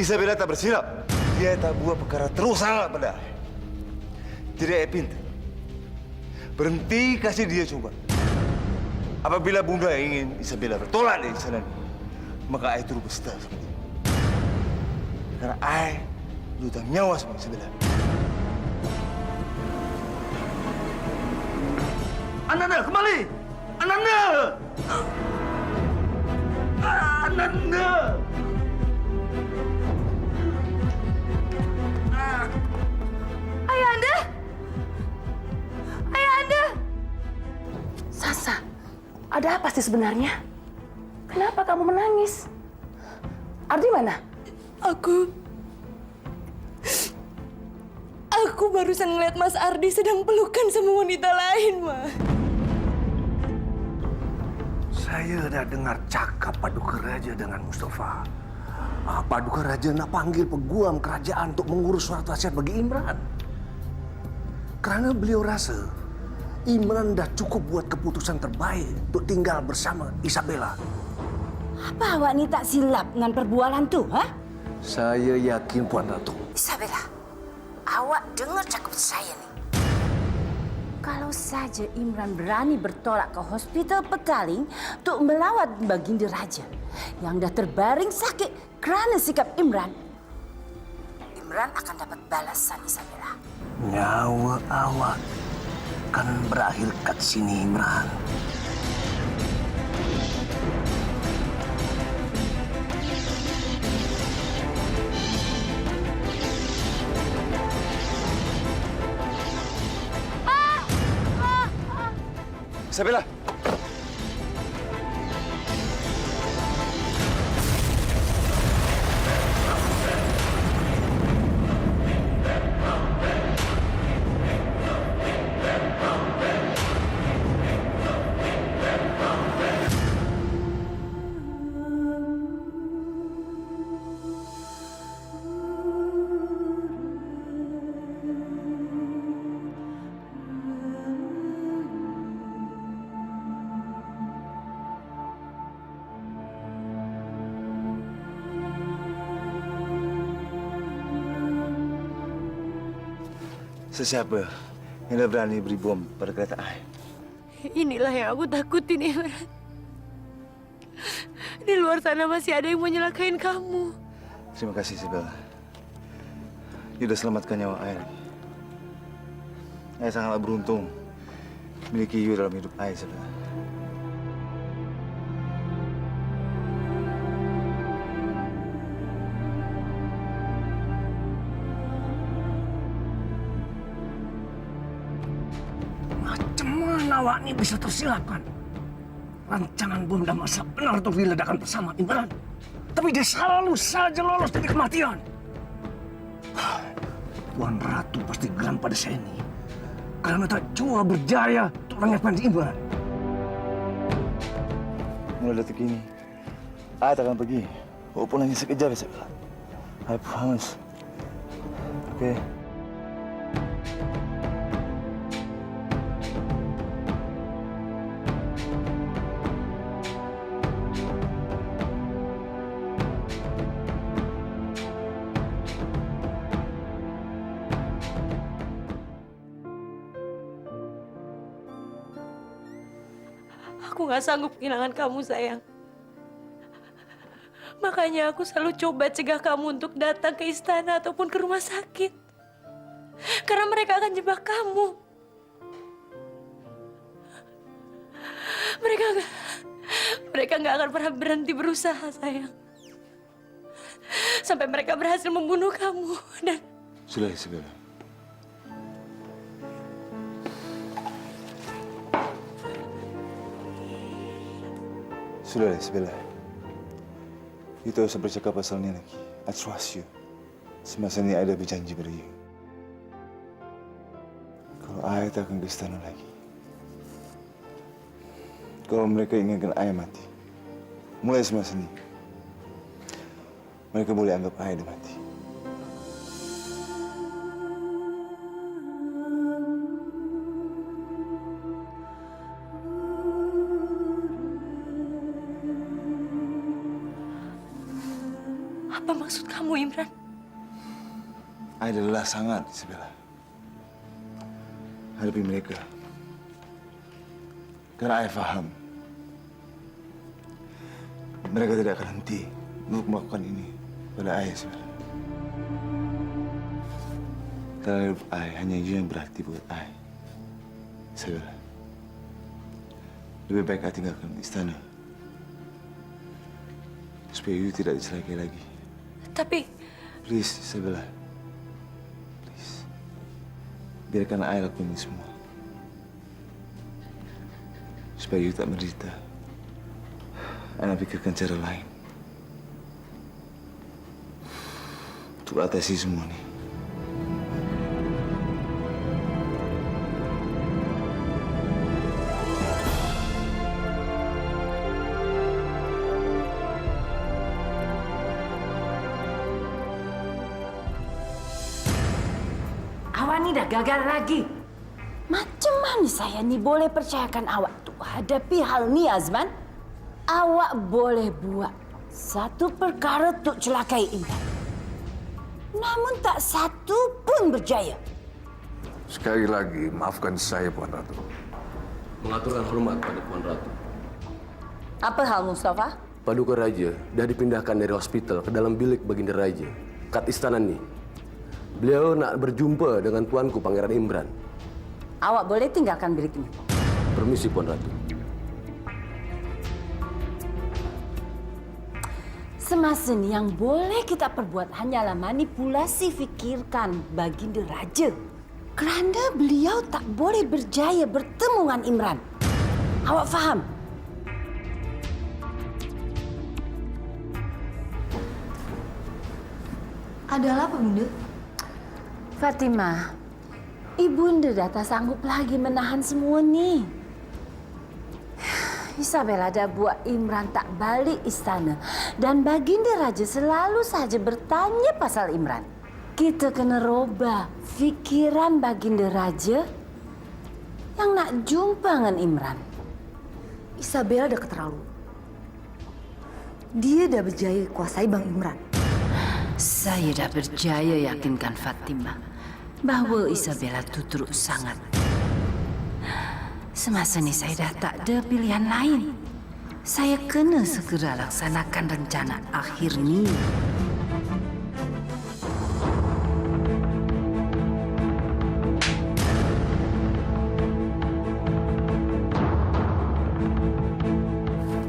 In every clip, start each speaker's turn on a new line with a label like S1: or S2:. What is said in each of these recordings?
S1: Isabella tak bersilap. Dia tak buat perkara terus sangat pada ayah. Jadi ayah pintar. Berhenti kasih dia coba. Apabila bunda ingin Isabella bertolak dari sana, maka ayah turut bersedia sama dia. Karena ayah lutar nyawa sama Isabella. Ananda, kembali! Ananda! Ananda!
S2: Ayahanda! Ayahanda! Sasa, ada apa sih sebenarnya? Kenapa kamu menangis? Ardi mana?
S3: Aku barusan ngeliat Mas Ardi sedang pelukan sama wanita lain, Ma.
S4: Saya dah dengar cakap Paduka Raja dengan Mustafa. Paduka Raja nak panggil peguam kerajaan untuk mengurus surat wasiat bagi Imran. Kerana beliau rasa Imran dah cukup buat keputusan terbaik untuk tinggal bersama Isabella.
S3: Apa awak ni tak silap dengan perbualan tu, ha?
S4: Saya yakin Puan Ratu.
S3: Isabella, awak dengar cakap saya ni. Kalau saja Imran berani bertolak ke hospital Petaling untuk melawat Baginda Raja yang dah terbaring sakit kerana sikap Imran, Imran akan dapat balasan, Isabella.
S4: Nyawa awak akan berakhir kat sini, Imran.
S1: Isabella! Sesiapa yang dah berani beri bom pada kereta ayah?
S3: Inilah yang aku takutin, Imran. Di luar sana masih ada yang mau nyelakain kamu.
S1: Terima kasih, Isabella. You sudah selamatkan nyawa ayah. Ayah sangatlah beruntung memiliki you dalam hidup ayah, Isabella.
S4: Macam mana awak ni bisa tersilapkan? Rancangan bom dan masa benar untuk diledakkan bersama Imran. Tapi dia selalu saja lolos dari kematian. Tuan Ratu pasti geram pada saya ini. Karena tak jua berjaya untuk menyiapkan Imran.
S1: Mulai detik ini, ayah tak akan pergi. Walaupun hanya sekejap, Isabella. I promise. Okay?
S3: Aku nggak sanggup kehilangan kamu, sayang. Makanya aku selalu coba cegah kamu untuk datang ke istana ataupun ke rumah sakit. Karena mereka akan jebak kamu. Mereka nggak akan pernah berhenti berusaha, sayang. Sampai mereka berhasil membunuh kamu dan...
S1: Sudah, Isabella. Sudah, Isabella. Kita usah bercakap pasal ini lagi. I trust you. Semasa ini I dah berjanji pada you. Kalau I tak akan ke istana lagi. Kalau mereka inginkan I mati, mulai semasa ini, mereka boleh anggap I dah mati.
S3: Apa Apa maksud kamu, Imran?
S1: Ayah adalah sangat, Isabella. Hadapi mereka. Karena ayah faham. Mereka tidak akan henti untuk melakukan ini pada ayah, Isabella. Karena hidup ayah hanya you yang berarti buat ayah. Isabella. Lebih baik ayah tinggalkan istana. Supaya you tidak dicelakai lagi.
S3: Tapi...
S1: Please, Isabella. Please. Biarkan ayah lakukan ini semua. Supaya you tak menderita. Anak pikirkan cara lain. Untuk atasi semua ini.
S3: Awak ni dah gagal lagi. Macam mana saya ni boleh percayakan awak tu hadapi hal ni, Azman? Awak boleh buat satu perkara untuk celakai Imran. Namun tak satu pun berjaya.
S4: Sekali lagi, maafkan saya, Puan Ratu.
S5: Mengaturkan hormat pada Puan Ratu.
S3: Apa hal, Mustafa?
S5: Paduka Raja dah dipindahkan dari hospital ke dalam bilik Baginda Raja, kat istana ni. Beliau nak berjumpa dengan tuanku Pangeran Imran.
S3: Awak boleh tinggalkan bilik ini.
S5: Permisi, Puan Ratu.
S3: Semasa ni yang boleh kita perbuat hanyalah manipulasi fikirkan Baginda Raja. Kerana beliau tak boleh berjaya bertemu dengan Imran. Awak faham?
S6: Adalah apa, Bunda?
S3: Fatimah, Ibunda dah tak sanggup lagi menahan semua ni. Isabella dah buat Imran tak balik istana. Dan Baginda Raja selalu saja bertanya pasal Imran. Kita kena robah fikiran Baginda Raja yang nak jumpa dengan Imran.
S6: Isabella dah keterlaluan. Dia dah berjaya kuasai Bang Imran.
S3: Saya dah berjaya yakinkan Fatimah bahawa Isabella tu teruk sangat. Semasa ni saya dah tak ada pilihan lain. Saya kena segera laksanakan rencana akhir ni.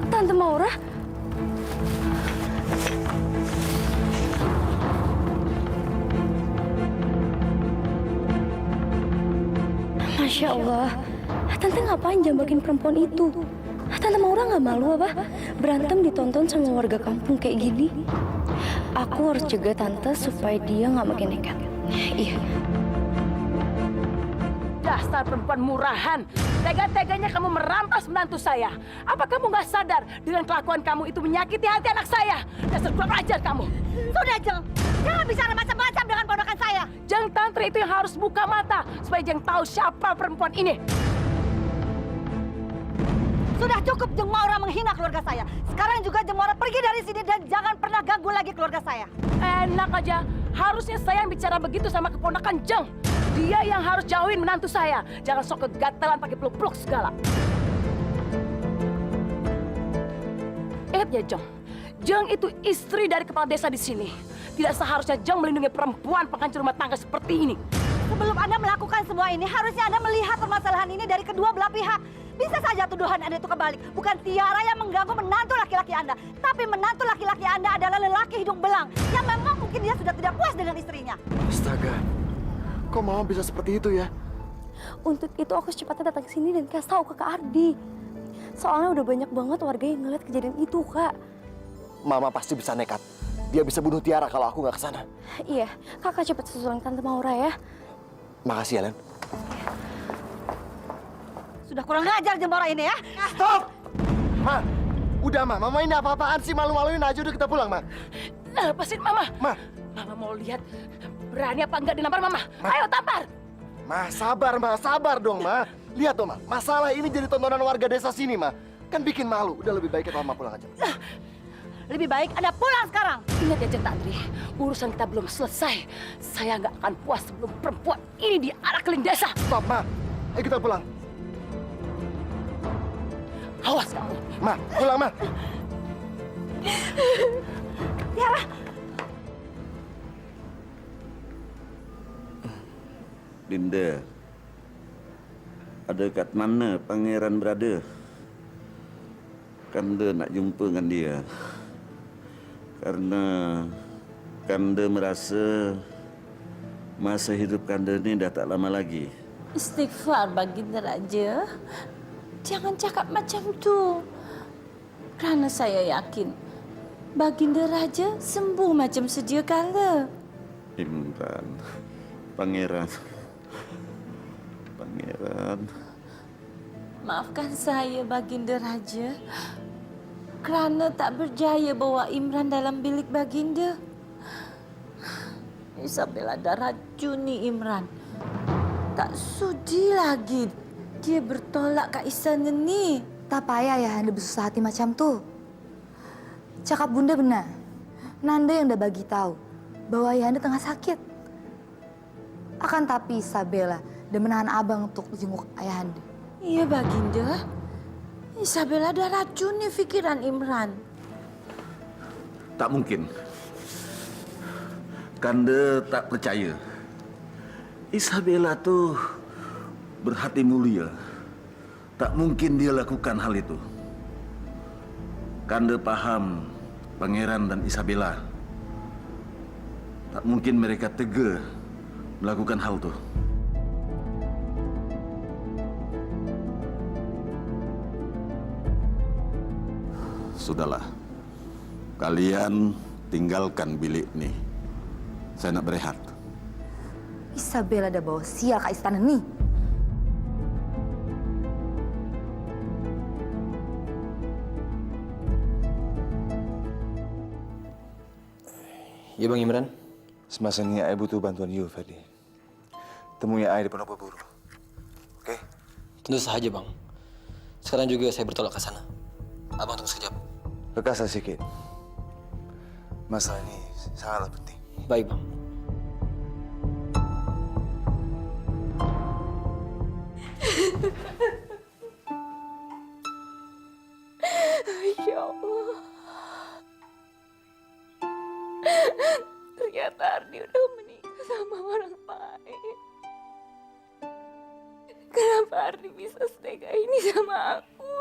S6: Tante Maura? Masya Allah. Tante ngapain jambakin perempuan itu? Tante Maura nggak malu apa? Berantem ditonton sama warga kampung kayak gini. Aku harus jaga Tante supaya dia nggak makin nekat. Iya.
S2: Dasar perempuan murahan. Tega-teganya kamu merampas menantu saya. Apa kamu nggak sadar dengan kelakuan kamu itu menyakiti hati anak saya? Dasar kurang ajar kamu.
S3: Sudah, Jeng. Jangan bicara macam-macam dengan ponakan saya.
S2: Jeng Tantri itu yang harus buka mata supaya Jeng tahu siapa perempuan ini.
S3: Sudah cukup Jeng Maura menghina keluarga saya. Sekarang juga Jeng Maura pergi dari sini dan jangan pernah ganggu lagi keluarga saya.
S2: Enak aja. Harusnya saya yang bicara begitu sama keponakan Jeng. Dia yang harus jauhin menantu saya. Jangan sok kegatelan pakai peluk-peluk segala. Ingat ya, Jeng. Jeng itu istri dari kepala desa di sini. Tidak seharusnya Jeng melindungi perempuan penghancur rumah tangga seperti ini.
S3: Sebelum Anda melakukan semua ini, harusnya Anda melihat permasalahan ini dari kedua belah pihak. Bisa saja tuduhan Anda itu kebalik. Bukan Tiara yang mengganggu menantu laki-laki Anda. Tapi menantu laki-laki Anda adalah lelaki hidung belang. Yang memang mungkin dia sudah tidak puas dengan istrinya.
S7: Astaga, kok Mama bisa seperti itu ya?
S6: Untuk itu aku secepatnya datang ke sini dan kasih tahu ke Kak Ardi. Soalnya udah banyak banget warga yang ngeliat kejadian itu, Kak.
S7: Mama pasti bisa nekat. Dia bisa bunuh Tiara kalau aku nggak kesana.
S6: Iya, Kakak cepat susulin Tante Maura ya.
S7: Makasih ya, Len.
S3: Sudah kurang ajar Jeng Maura ini ya.
S7: Stop! Ma, udah Ma. Mama ini apa-apaan sih? Malu-maluin aja, udah kita pulang, Ma.
S2: Lepasin Mama.
S7: Ma.
S2: Mama mau lihat berani apa enggak dinampar Mama. Ayo tampar.
S7: Ma, sabar dong, Ma. Lihat dong, Ma. Masalah ini jadi tontonan warga desa sini, Ma. Kan bikin malu. Udah lebih baik kita Mama pulang aja.
S2: Lebih baik Anda pulang sekarang. Ingat ya, Jenta Andri, urusan kita belum selesai. Saya nggak akan puas sebelum perempuan ini diarak keliling desa.
S7: Stop, Ma. Ayo kita pulang.
S2: Awas kamu.
S7: Ma, pulang, Ma.
S2: Tiara.
S8: Dinda, ada kat mana pangeran berada? Kanda nak jumpa dengan dia. Karena Kanda merasa masa hidup Kanda ni dah tak lama lagi.
S3: Istighfar Baginda Raja. Jangan cakap macam tu. Kerana saya yakin Baginda Raja sembuh macam sedia kala.
S8: Imran, pangeran. Pangeran.
S3: Maafkan saya Baginda Raja. Kerana tak berjaya bawa Imran dalam bilik Baginda. Isabella dah racuni Imran. Tak sudi lagi dia bertolak ke istana ni.
S9: Tak payah ya Anda bersusah hati macam tu. Cakap Bunda benar. Nanda yang dah bagi tahu bahwa Ayahanda tengah sakit. Akan tapi Isabella dah menahan abang untuk jenguk Ayahanda.
S3: Iya Baginda. Isabella dah racuni fikiran Imran.
S8: Tak mungkin. Kanda tak percaya. Isabella tu berhati mulia. Tak mungkin dia lakukan hal itu. Kanda faham Pangeran dan Isabella. Tak mungkin mereka tega melakukan hal itu. Sudahlah. Kalian tinggalkan bilik ni. Saya nak berehat.
S9: Isabella dah bawa sial ke istana ni.
S10: Ya Bang Imran.
S1: Semasa ni saya butuh bantuan you, Ferdi. Temui saya di Pondok Berburu. Okey?
S10: Tentu saja Bang. Sekarang juga saya bertolak ke sana. Abang tunggu sekejap.
S1: Lekaslah sikit. Masalah ini sangatlah penting.
S10: Baik Bang.
S6: Ya Allah. Ternyata Ardi udah menikah sama orang lain. Kenapa Ardi bisa setega ini sama aku?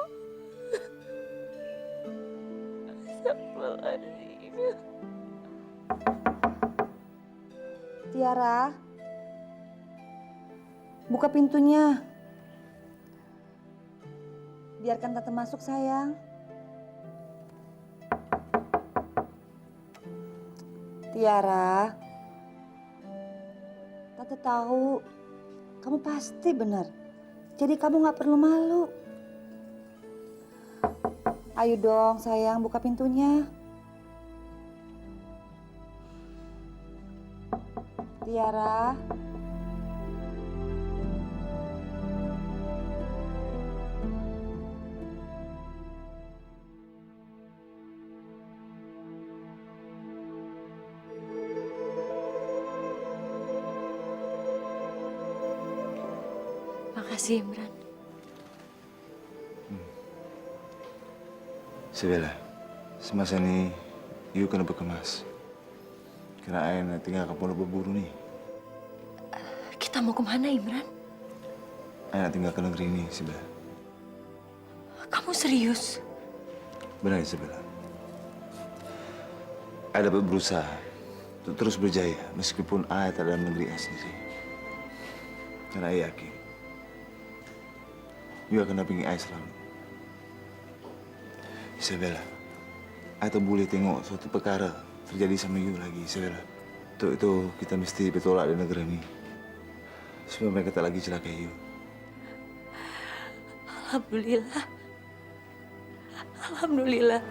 S6: Astagfirullahaladzim.
S9: Tiara, buka pintunya. Biarkan Tante masuk, sayang. Tiara, Tante tahu kamu pasti benar. Jadi kamu nggak perlu malu. Ayo dong, sayang, buka pintunya. Tiara.
S6: Makasih Imran.
S1: Isabella, semasa ni you kena berkemas. Kerana saya nak tinggal ke Pondok Berburu ni.
S6: Kita mau kemana Imran?
S1: Saya nak tinggal ke negeri ni, Isabella.
S6: Kamu serius?
S1: Benar, Isabella. Saya dapat berusaha untuk terus berjaya meskipun saya tak dalam negeri saya sendiri. Dan saya yakin you akan dampingi saya selalu. Isabella, saya tak boleh tengok suatu perkara terjadi sama you lagi, Isabella. Untuk itu, kita mesti bertolak dari negara ni. Supaya mereka tak lagi celakai you.
S6: Alhamdulillah. Alhamdulillah.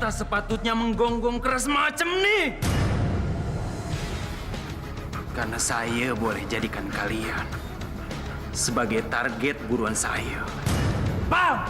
S11: tak sepatutnya menggonggong keras macam nih. Karena saya boleh jadikan kalian sebagai target buruan saya. Paham?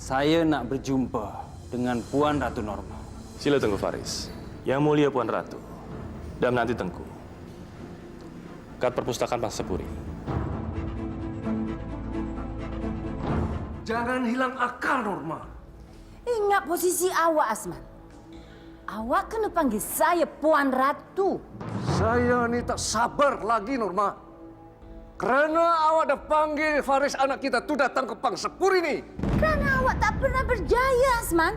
S11: Saya nak berjumpa dengan Puan Ratu Norma.
S12: Sila Tengku Faris. Yang mulia Puan Ratu. Dan nanti Tengku. Kat perpustakaan Pangsapuri.
S4: Jangan hilang akal, Norma.
S3: Ingat posisi awak, Asman. Awak kena panggil saya Puan Ratu.
S4: Saya ni tak sabar lagi, Norma. Kerana awak dah panggil Faris anak kita tu datang ke Pangsapuri ni.
S3: Kerana awak tak pernah berjaya, Asman.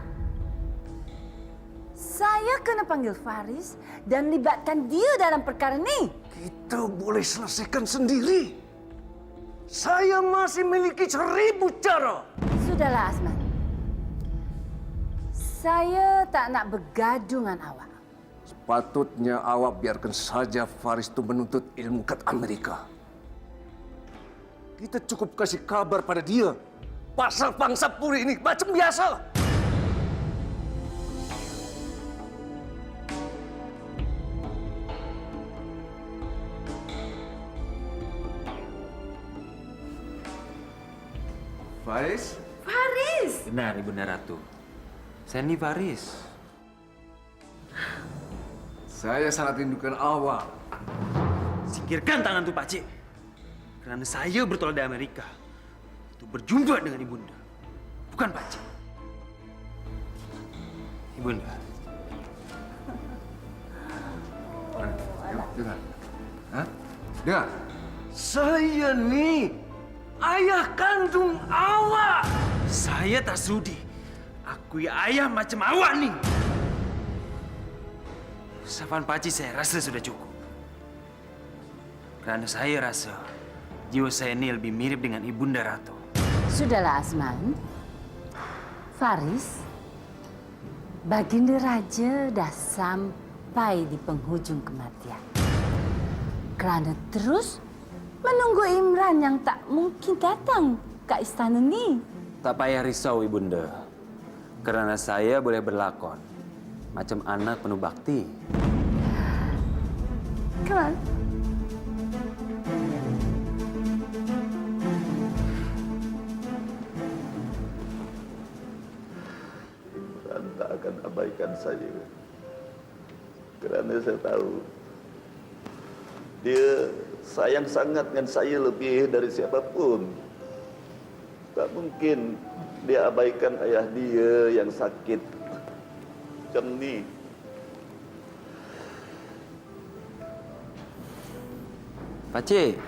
S3: Saya kena panggil Faris dan libatkan dia dalam perkara ni.
S4: Kita boleh selesaikan sendiri. Saya masih memiliki 1000 cara.
S3: Sudahlah, Asman. Saya tak nak bergaduh dengan awak.
S4: Sepatutnya awak biarkan saja Faris tu menuntut ilmu kat Amerika. Kita cukup kasih kabar pada dia pasal Pangsapuri ini macam biasa.
S11: Faris?
S3: Faris!
S11: Benar, Ibunda Ratu. Saya ni Faris.
S4: Saya sangat rindukan awak.
S11: Singkirkan tangan tu, Pakcik. Kerana saya bertolak dari Amerika untuk berjumpa dengan Ibunda. Bukan Pakcik. Ibunda.
S4: Dengar. Hah? Dengar. Saya ni ayah kandung awak.
S11: Saya tak sudi akui ayah macam awak ni. Usapan Pakcik saya rasa sudah cukup. Kerana saya rasa jiwa saya ini lebih mirip dengan Ibunda Ratu.
S3: Sudahlah, Asman. Faris, Baginda Raja dah sampai di penghujung kematian. Kerana terus menunggu Imran yang tak mungkin datang ke istana ni.
S11: Tak payah risau, Ibunda. Kerana saya boleh berlakon macam anak penuh bakti.
S3: Come on.
S8: Tak akan abaikan saya. Kerana saya tahu dia sayang sangat dengan saya lebih dari siapapun. Tak mungkin dia abaikan ayah dia yang sakit macam ni.
S11: Pakcik.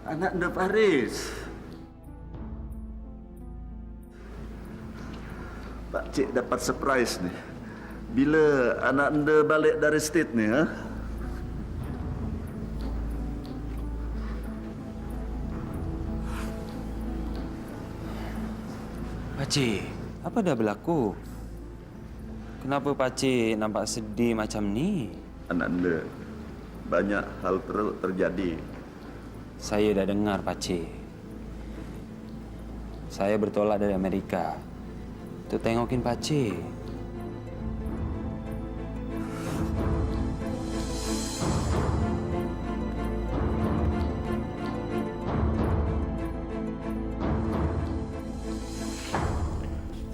S8: Anak anda Faris. Pakcik dapat surprise ni. Bila anak anda balik dari state ni, ha?
S11: Pakcik, apa dah berlaku? Kenapa Pakcik nampak sedih macam ni?
S8: Anak anda, banyak hal terjadi.
S11: Saya dah dengar, Pakcik. Saya bertolak dari Amerika untuk tengokin Pakcik.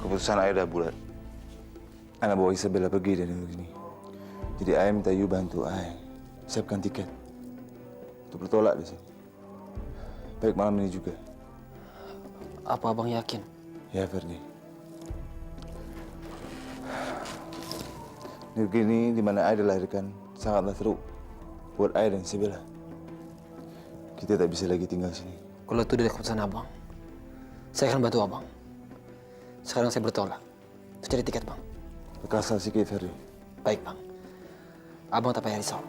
S1: Keputusan ayah dah bulat. Anak bawa Isabella pergi dari negeri ini. Jadi ayah minta you bantu ayah siapkan tiket untuk bertolak di sini. Baik malam ini juga.
S10: Apa abang yakin?
S1: Ya, Ferdi. Negeri ini di mana ayah dilahirkan sangatlah teruk buat ayah dan Isabella. Kita tak bisa lagi tinggal sini.
S10: Kalau itu dari keputusan abang, saya akan bantu abang. Sekarang saya bertolak. Untuk cari tiket, Bang.
S1: Kekasih sikit, Ferdi.
S10: Baik, Bang. Abang tak payah risau.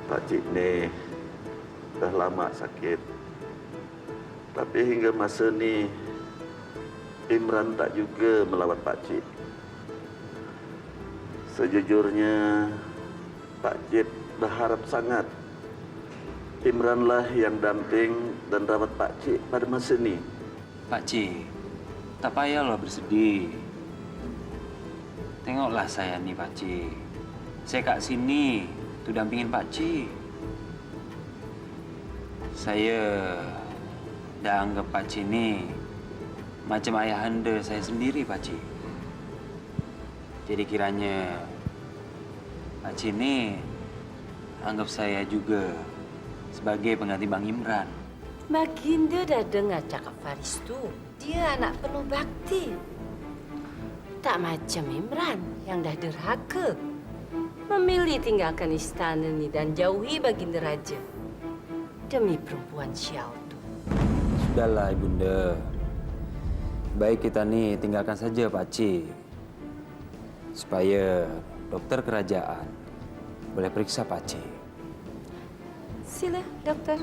S8: Pakcik ni dah lama sakit. Tapi hingga masa ni Imran tak juga melawat Pakcik. Sejujurnya Pakcik berharap sangat Imranlah yang damping dan rawat Pakcik pada masa ni.
S11: Pakcik, tak payahlah bersedih. Tengoklah saya ni, Pakcik. Saya kat sini tu dampingin Pakcik. Saya dah anggap Pakcik ni macam ayahanda saya sendiri, Pakcik. Jadi kiranya Pakcik ni anggap saya juga sebagai pengganti Bang Imran.
S3: Baginda dah dengar cakap Faris tu. Dia anak penuh bakti. Tak macam Imran yang dah derhaka. Memilih tinggalkan istana ni dan jauhi Baginda Raja. Demi perempuan Xiao tu.
S11: Sudahlah, Ibunda. Baik kita ni tinggalkan saja Pakcik. Supaya dokter kerajaan boleh periksa Pakcik.
S3: Sila, doktor.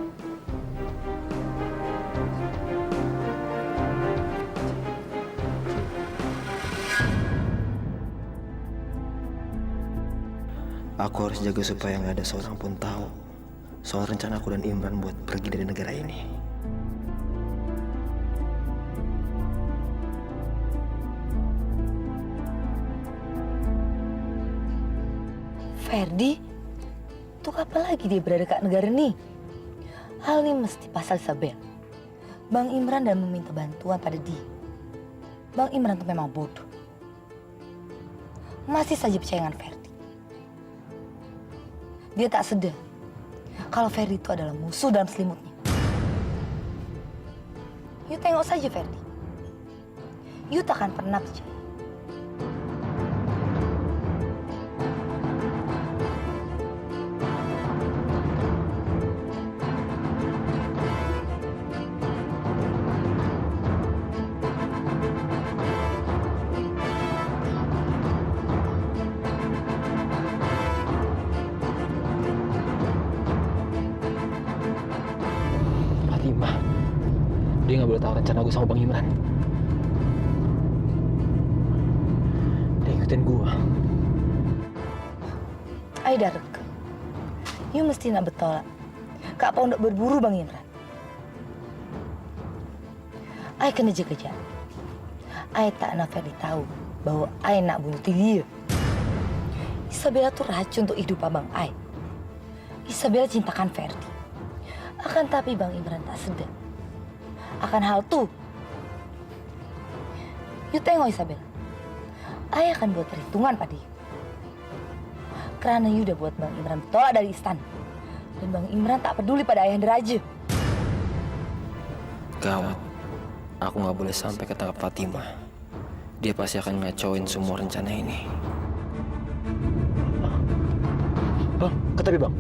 S10: Aku harus jaga supaya nggak ada seorang pun tahu soal rencana aku dan Imran buat pergi dari negara ini.
S3: Ferdi, untuk apa lagi dia berada dekat negara ini? Hal ini mesti pasal Isabel. Bang Imran dan meminta bantuan pada dia. Bang Imran itu memang bodoh. Masih saja percaya dengan Ferdi. Dia tak sedar kalau Ferdi itu adalah musuh dalam selimutnya. You tengok saja Ferdi. You tak akan pernah percaya.
S10: Fatimah, dia nggak boleh tahu rencana gue sama Bang Imran. Dia ikutin gue.
S3: Aida reka. You mesti nak bertolak. Kak Pau nak berburu Bang Imran. Ai kena jaga jarak. Ai tak nak Ferdi tahu bahwa Ai nak bunuh dia. Isabella tuh racun untuk hidup abang Ai. Isabella cintakan Ferdi. Akan tapi Bang Imran tak sedar akan hal itu. You tengok Isabella. Ai akan buat perhitungan pada you. Karena you udah buat Bang Imran bertolak dari istana. Dan Bang Imran tak peduli pada ayahanda raja.
S10: Gawat. Aku nggak boleh sampai ketangkap Fatimah. Dia pasti akan ngacauin semua rencana ini. Bang, ke tepi, Bang.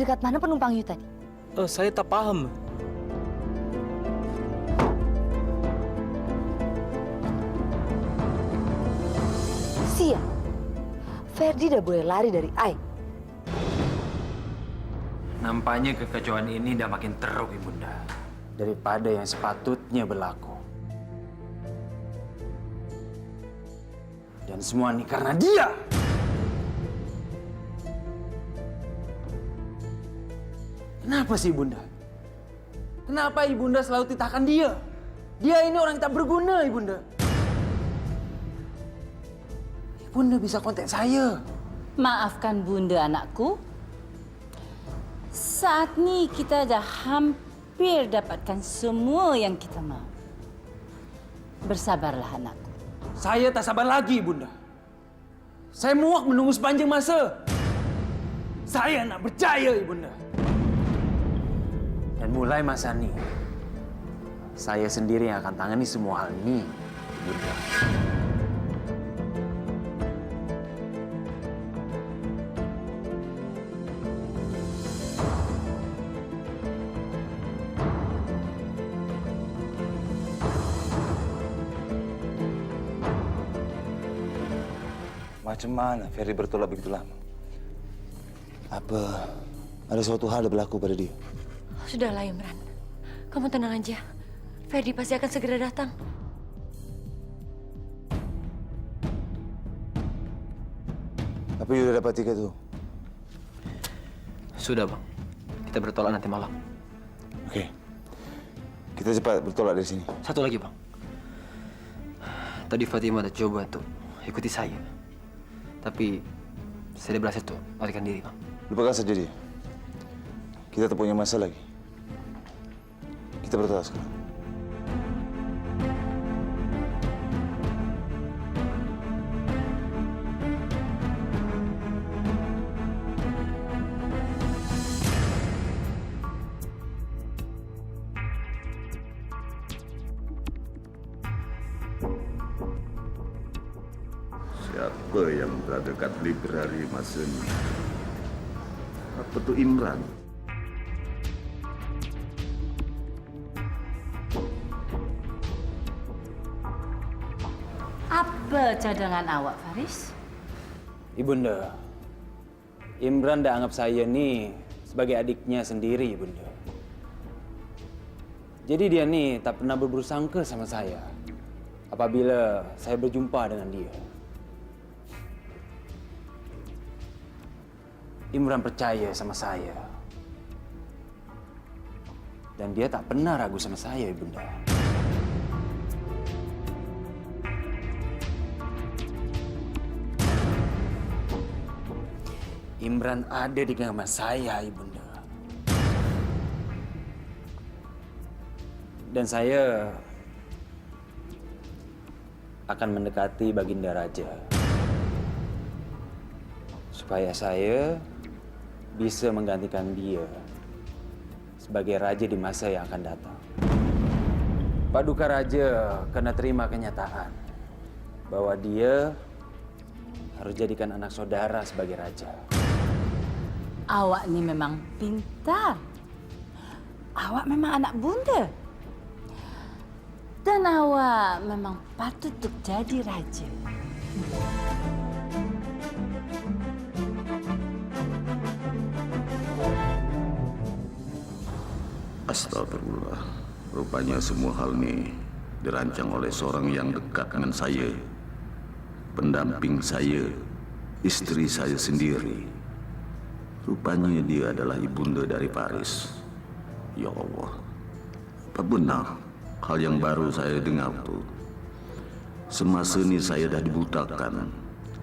S9: Dekat mana penumpang you tadi?
S10: Saya tak paham.
S3: Sial. Ferdi udah boleh lari dari Ai.
S11: Nampaknya kekacauan ini dah makin teruk, Ibunda. Daripada yang sepatutnya berlaku. Dan semua ini karena dia. Kenapa sih, Ibunda? Kenapa Ibunda selalu titahkan dia? Dia ini orang yang tak berguna, Ibunda. Ibunda bisa kontak saya.
S3: Maafkan Bunda anakku. Saat ini kita dah hampir dapatkan semua yang kita mau. Bersabarlah anakku.
S11: Saya tak sabar lagi, Ibunda. Saya muak menunggu sepanjang masa. Saya nak percaya, Ibunda. Dan mulai masa ini, saya sendiri yang akan tangani semua hal ini, Ibunda.
S1: Macam mana Ferry bertolak begitu lama? Apa ada suatu hal yang berlaku pada dia?
S6: Sudahlah Imran, kamu tenang aja. Ferdi pasti akan segera datang.
S1: Apa you udah dapat tiket tuh?
S10: Sudah, Bang. Kita bertolak nanti malam.
S1: Oke. Kita cepat bertolak dari sini.
S10: Satu lagi, Bang. Tadi Fatima ada coba untuk ikuti saya. Tapi saya berhasil tuh melarikan diri, Bang.
S1: Lupakan saja dia. Kita tak punya masa lagi. Kita bertolak sekarang.
S8: Siapa yang berada dekat librari masa ini? Apa tuh Imran?
S3: Apa cadangan awak, Faris?
S11: Ibunda, Imran dah anggap saya nih sebagai adiknya sendiri, Ibunda. Jadi dia nih tak pernah berburuk sangka sama saya apabila saya berjumpa dengan dia. Imran percaya sama saya. Dan dia tak pernah ragu sama saya, Ibunda. Imran ada di genggaman saya, Ibunda. Dan saya akan mendekati Baginda Raja. Supaya saya bisa menggantikan dia sebagai raja di masa yang akan datang. Paduka Raja kena terima kenyataan bahwa dia harus jadikan anak saudara sebagai raja.
S3: Awak ni memang pintar. Awak memang anak bunda. Dan awak memang patut untuk jadi raja.
S8: Astagfirullah. Rupanya semua hal ini dirancang oleh seorang yang dekat dengan saya. Pendamping saya, istri saya sendiri. Rupanya dia adalah ibunda dari Faris. Ya Allah, apa benar hal yang baru saya dengar tuh? Semasa ini saya dah dibutakan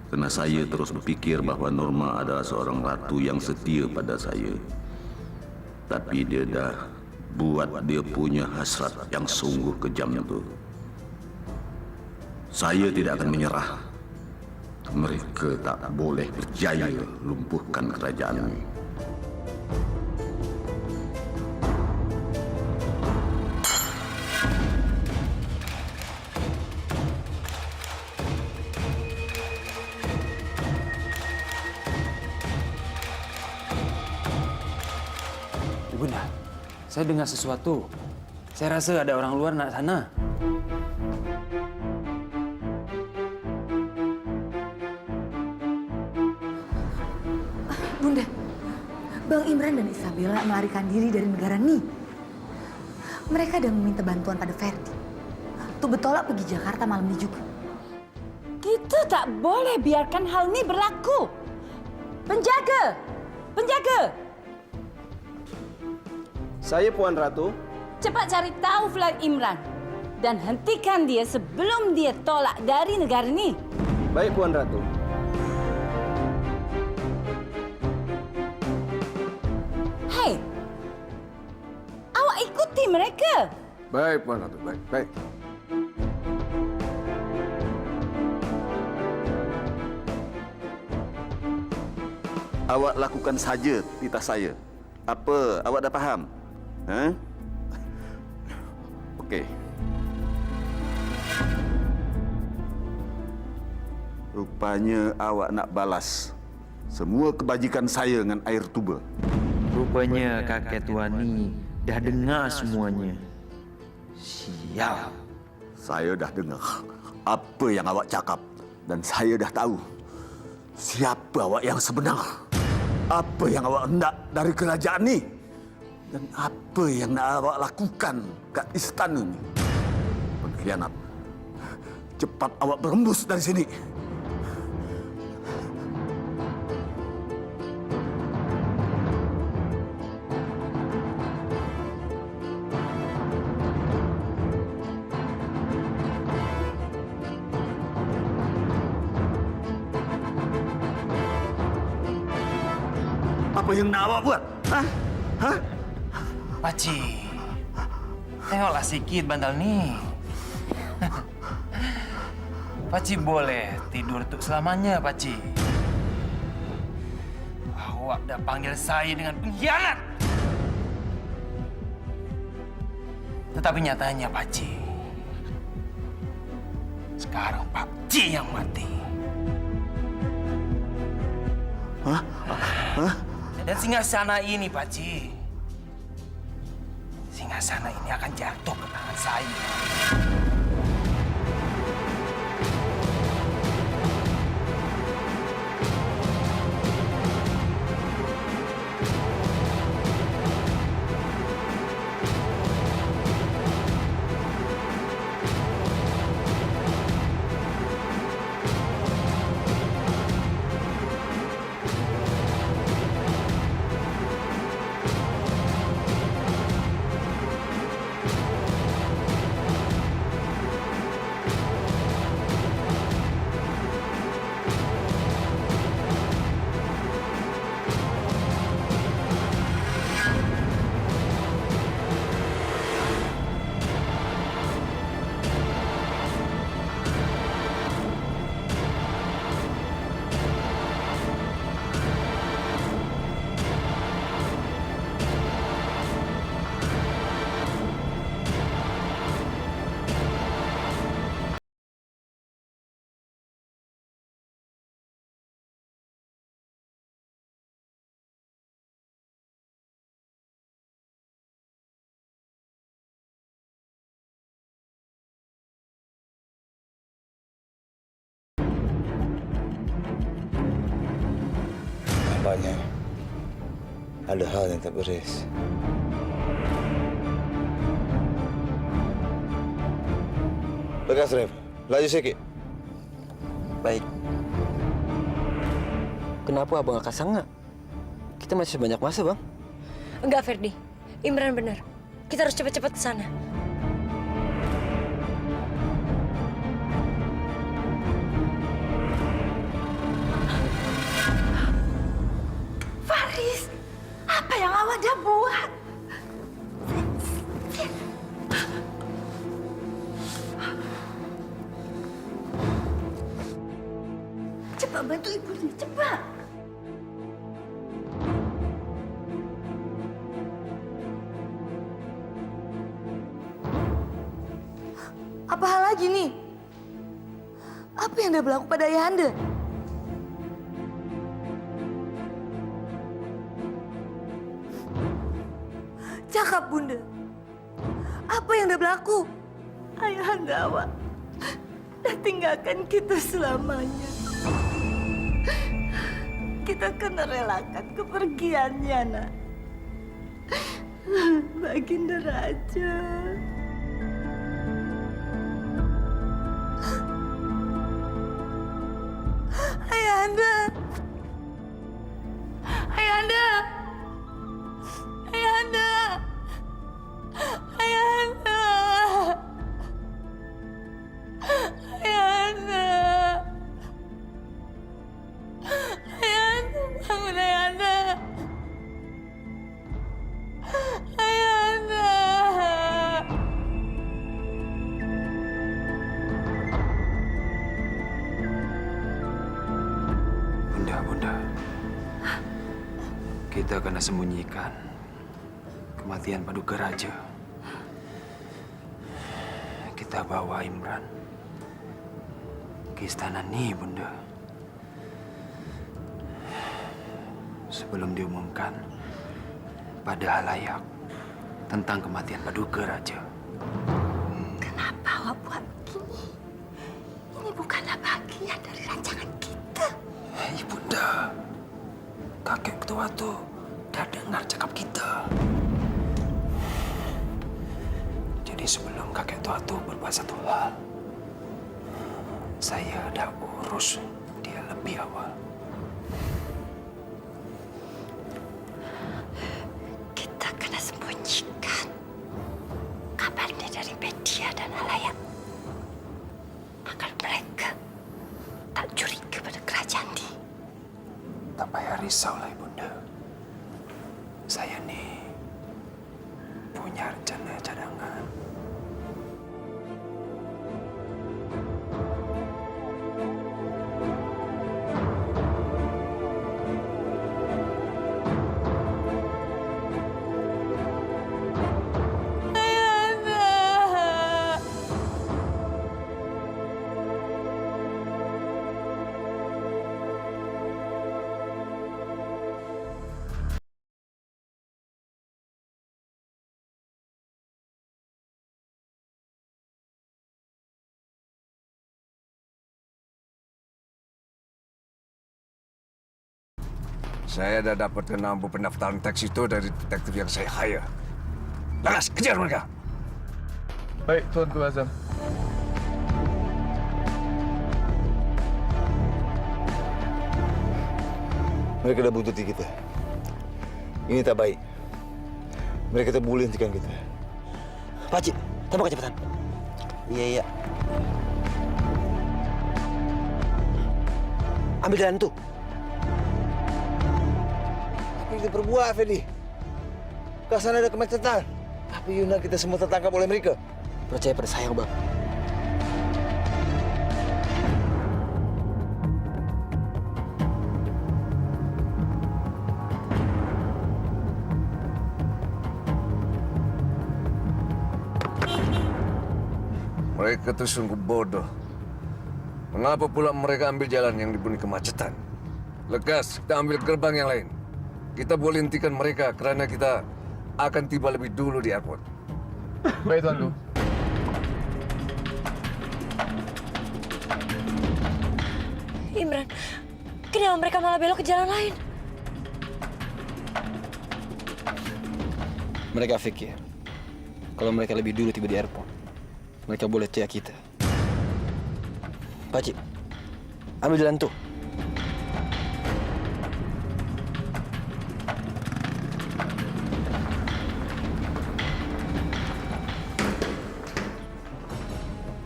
S8: karena saya terus berpikir bahwa Norma adalah seorang ratu yang setia pada saya. Tapi dia dah buat dia punya hasrat yang sungguh kejam itu. Saya tidak akan menyerah. Mereka tak boleh berjaya lumpuhkan kerajaan ini.
S11: Ibunda, saya dengar sesuatu. Saya rasa ada orang luar nak sana.
S9: Bunda, Bang Imran dan Isabella melarikan diri dari negara ini. Mereka dah meminta bantuan pada Ferdi untuk bertolak pergi Jakarta malam ini juga.
S3: Kita tak boleh biarkan hal ini berlaku. Penjaga! Penjaga!
S5: Saya Puan Ratu.
S3: Cepat cari tahu Vlad Imran dan hentikan dia sebelum dia tolak dari negara ini.
S5: Baik Puan Ratu.
S3: Hei, awak ikuti mereka.
S5: Baik Puan Ratu, baik.
S8: Awak lakukan saja titah saya. Apa? Awak dah faham? Ha? Okey. Rupanya awak nak balas semua kebajikan saya dengan air tuba.
S11: Rupanya kakek tua ni dah dengar semuanya. Sial.
S8: Saya dah dengar apa yang awak cakap dan saya dah tahu siapa awak yang sebenar. Apa yang awak hendak dari kerajaan ni dan apa yang nak awak lakukan kat istana ni. Pengkhianat. Cepat awak berembus dari sini. Apa yang nak awak buat? Hah? Hah?
S11: Pakcik, tengoklah sikit bantal ni. Pakcik boleh tidur untuk selamanya, Pakcik. Awak dah panggil saya dengan pengkhianat. Tetapi nyatanya, Pakcik, sekarang Pakcik yang mati.
S8: Hah? Hah?
S11: Dan singgasana ini, Pakcik, singgasana ini akan jatuh ke tangan saya.
S1: Nampaknya ada hal yang tak beres. Lekas, Rev. Laju sikit.
S10: Baik. Kenapa abang agak sangak? Kita masih banyak masa, Bang.
S6: Enggak, Ferdi. Imran benar. Kita harus cepat-cepat ke sana.
S3: Faris, apa yang awak dah buat? Cepat bantu ibu ni, cepat.
S9: Apa hal lagi nih? Apa yang dah berlaku pada Ayahanda? Cakap, Bunda. Apa yang dah berlaku?
S2: Ayahanda awak dah tinggalkan kita selamanya. Kita kena relakan kepergiannya, nak. Baginda Raja.
S9: Ayahanda. Ayahanda. Ayahanda. Ayahanda. Ayahanda. Ayahanda, bangun Ayahanda. Ayahanda.
S11: Kita kena sembunyikan kematian Paduka Raja. Kita bawa Imran ke istana Ni, Bunda. Sebelum diumumkan pada halayak tentang kematian Paduka Raja.
S3: Kenapa awak buat begini? Ini bukanlah bagian dari rancangan kita.
S11: Ibunda, kakek tua tuh udah dengar cakap kita. Jadi sebelum kakek tua tuh berbuat satu hal, saya ada urus dia lebih awal.
S3: Kita kena sembunyikan kabarnya dari media dan halayak agar mereka tak curiga pada kerajaan ini.
S11: Tak payah risau lah, Ibunda. Saya nih punya rencana cadangan.
S4: Saya dah dapatkan nombor pendaftaran teks itu dari detektif yang saya hire. Laras, kejar mereka.
S12: Baik, Tuanku Azam.
S1: Mereka dah buntuti kita. Ini tak baik. Mereka tak boleh hentikan kita.
S7: Pakcik, tambah kecepatan. Iya. Ambil jalan tuh.
S1: Apa yang kita perbuat, Feli? Kat sana ada kemacetan. Apa you nak kita semua tertangkap oleh mereka?
S7: Percaya pada saya, Bang.
S4: Mereka itu sungguh bodoh. Mengapa pula mereka ambil jalan yang dipenuhi kemacetan? Lekas, kita ambil gerbang yang lain. Kita boleh hentikan mereka kerana kita akan tiba lebih dulu di airport.
S12: Baik, Tuanku.
S6: Imran, kenapa mereka malah belok ke jalan lain?
S10: Mereka pikir kalau mereka lebih dulu tiba di airport, mereka boleh teriak kita.
S7: Pakcik, ambil jalan tuh.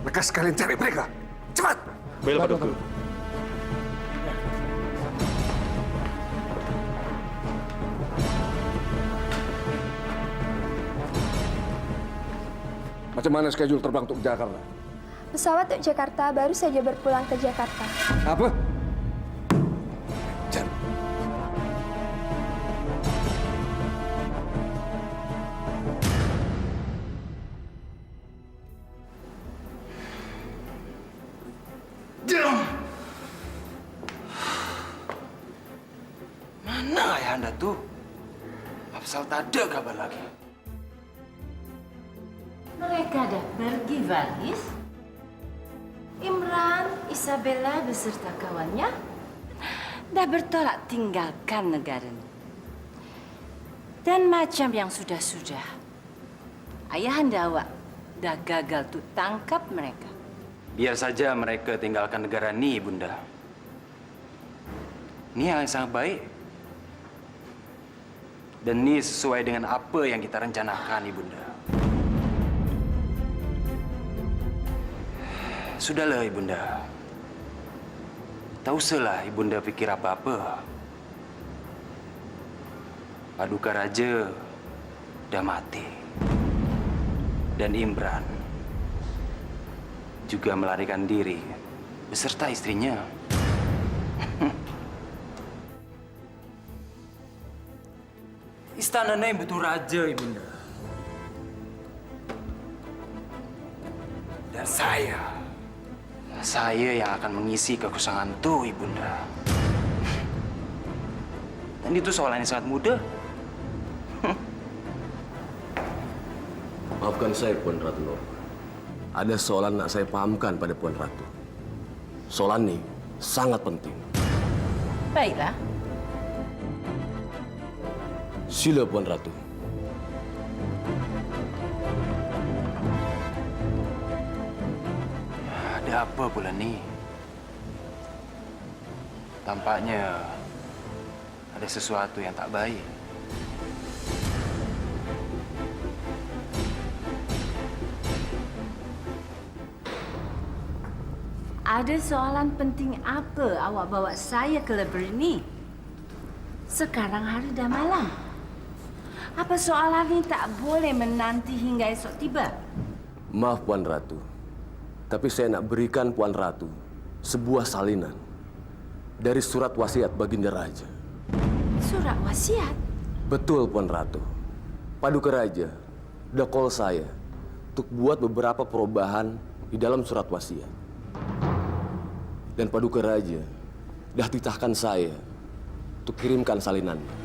S4: Lekas kalian cari mereka. Cepat!
S12: Baiklah, Paduka.
S4: Macam mana schedule terbang untuk Jakarta?
S13: Pesawat untuk Jakarta baru saja berpulang ke Jakarta.
S4: Apa?
S11: Mana ayah anda tuh? Afsal tak ada kabar lagi.
S3: Mereka dah pergi, Valis. Imran, Isabella beserta kawannya dah bertolak tinggalkan negara ini. Dan macam yang sudah-sudah, ayahanda awak dah gagal tuh tangkap mereka.
S11: Biar saja mereka tinggalkan negara ini, Bunda. Ini yang sangat baik. Dan ini sesuai dengan apa yang kita rencanakan, Ibunda. Sudahlah, Ibunda. Tak usahlah Ibunda fikir apa-apa. Paduka Raja dah mati. Dan Imran juga melarikan diri beserta istrinya. Istana ini butuh raja, Ibunda. Dan saya yang akan mengisi kekosongan itu, Ibunda. Dan itu soalan yang sangat mudah.
S5: Maafkan saya, Puan Ratu Norma. Ada soalan nak saya pahamkan pada Puan Ratu. Soalan ini sangat penting.
S3: Baiklah.
S5: Sila, Puan Ratu.
S11: Ada apa pula nih? Tampaknya ada sesuatu yang tak baik.
S3: Ada soalan penting apa awak bawa saya ke lebur ini? Sekarang hari dah malam. Apa soalan ini tak boleh menanti hingga esok tiba?
S5: Maaf, Puan Ratu. Tapi saya nak berikan Puan Ratu sebuah salinan dari surat wasiat Baginda Raja.
S3: Surat wasiat?
S5: Betul, Puan Ratu. Paduka Raja dah call saya untuk buat beberapa perubahan di dalam surat wasiat. Dan Paduka Raja dah titahkan saya untuk kirimkan salinannya.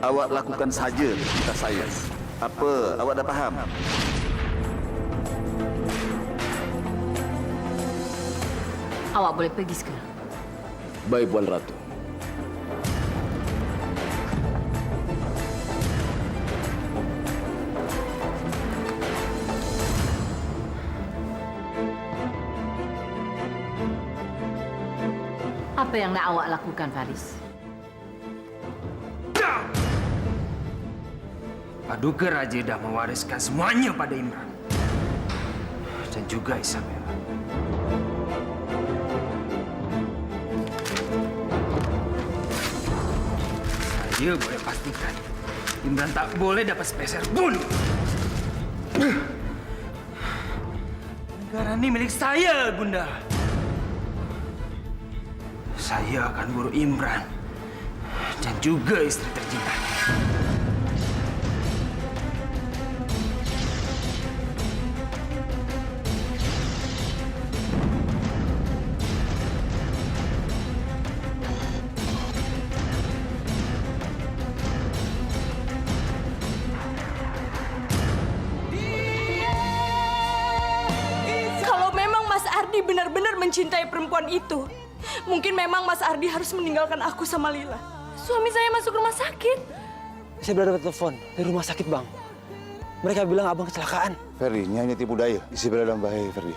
S8: Awak lakukan saja perintah saya. Apa awak dah faham?
S3: Awak boleh pergi sekarang.
S5: Baik, Puan Ratu.
S3: Apa yang nak awak lakukan, Faris?
S11: Paduka Raja dah mewariskan semuanya pada Imran. Dan juga Isabel. Saya boleh pastikan Imran tak boleh dapat sepeser pun. Negara ini milik saya, Bunda. Saya akan buru Imran dan juga istri tercintanya.
S2: Kalau memang Mas Ardi benar-benar mencintai perempuan itu, mungkin memang Mas Ardi harus meninggalkan aku sama Lila. Suami saya masuk rumah sakit.
S10: Saya baru dapat telepon dari rumah sakit, Bang. Mereka bilang abang kecelakaan.
S1: Ferry, ini hanya tipu daya. Isabella dalam bahaya, Ferry.